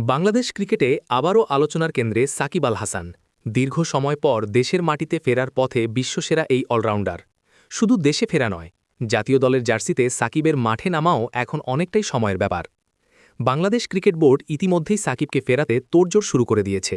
বাংলাদেশ ক্রিকেটে আবারও আলোচনার কেন্দ্রে সাকিব আল হাসান। দীর্ঘ সময় পর দেশের মাটিতে ফেরার পথে বিশ্বসেরা এই অলরাউন্ডার। শুধু দেশে ফেরা নয়, জাতীয় দলের জার্সিতে সাকিবের মাঠে নামাও এখন অনেকটাই সময়ের ব্যাপার। বাংলাদেশ ক্রিকেট বোর্ড ইতিমধ্যেই সাকিবকে ফেরাতে তোড়জোড় শুরু করে দিয়েছে।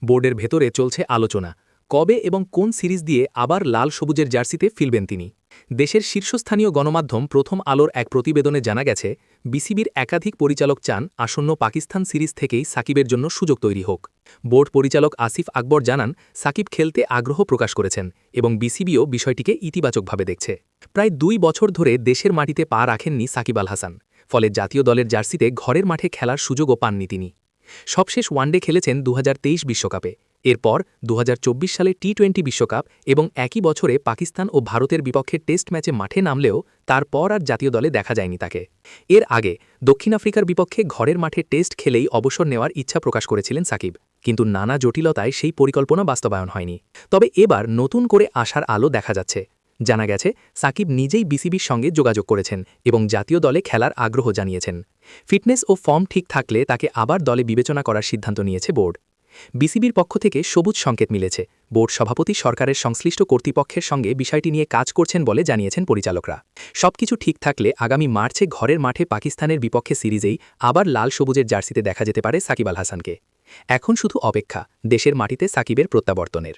বোর্ডের ভেতরে চলছে আলোচনা, কবে এবং কোন সিরিজ দিয়ে আবার লাল সবুজের জার্সিতে ফিরবেন তিনি। দেশের শীর্ষস্থানীয় গণমাধ্যম প্রথম আলোর এক প্রতিবেদনে জানা গেছে, বিসিবির একাধিক পরিচালক চান আসন্ন পাকিস্তান সিরিজ থেকেই সাকিবের জন্য সুযোগ তৈরি হোক। বোর্ড পরিচালক আসিফ আকবর জানান, সাকিব খেলতে আগ্রহ প্রকাশ করেছেন এবং বিসিবিও বিষয়টিকে ইতিবাচকভাবে দেখছে। প্রায় 2 বছর ধরে দেশের মাটিতে পা রাখেননি সাকিব আল হাসান, ফলে জাতীয় দলের জার্সিতে ঘরের মাঠে খেলার সুযোগও পাননি তিনি। সবশেষ ওয়ানডে খেলেছেন 2023 বিশ্বকাপে। এরপর 2024 সালে টি-20 বিশ্বকাপ এবং একই বছরে পাকিস্তান ও ভারতের বিপক্ষে টেস্ট ম্যাচে মাঠে নামলেও তারপর আর জাতীয় দলে দেখা যায়নি তাকে। এর আগে দক্ষিণ আফ্রিকার বিপক্ষে ঘরের মাঠে টেস্ট খেলেই অবসর নেওয়ার ইচ্ছা প্রকাশ করেছিলেন সাকিব, কিন্তু নানা জটিলতায় সেই পরিকল্পনা বাস্তবায়ন হয়নি। তবে এবার নতুন করে আশার আলো দেখা যাচ্ছে। জানা গেছে, সাকিব নিজেই বিসিবির সঙ্গে যোগাযোগ করেছেন এবং জাতীয় দলে খেলার আগ্রহ জানিয়েছেন। ফিটনেস ও ফর্ম ঠিক থাকলে তাকে আবার দলে বিবেচনা করার সিদ্ধান্ত নিয়েছে বোর্ড। বিসিবির পক্ষ থেকে সবুজ সংকেত মিলেছে। বোর্ড সভাপতি সরকারের সংশ্লিষ্ট কর্তৃপক্ষের সঙ্গে বিষয়টি নিয়ে কাজ করছেন বলে জানিয়েছেন পরিচালকরা। সবকিছু ঠিক থাকলে আগামী মার্চে ঘরের মাঠে পাকিস্তানের বিপক্ষে সিরিজেই আবার লাল সবুজের জার্সিতে দেখা যেতে পারে সাকিব আল হাসানকে। এখন শুধু অপেক্ষা দেশের মাটিতে সাকিবের প্রত্যাবর্তনের।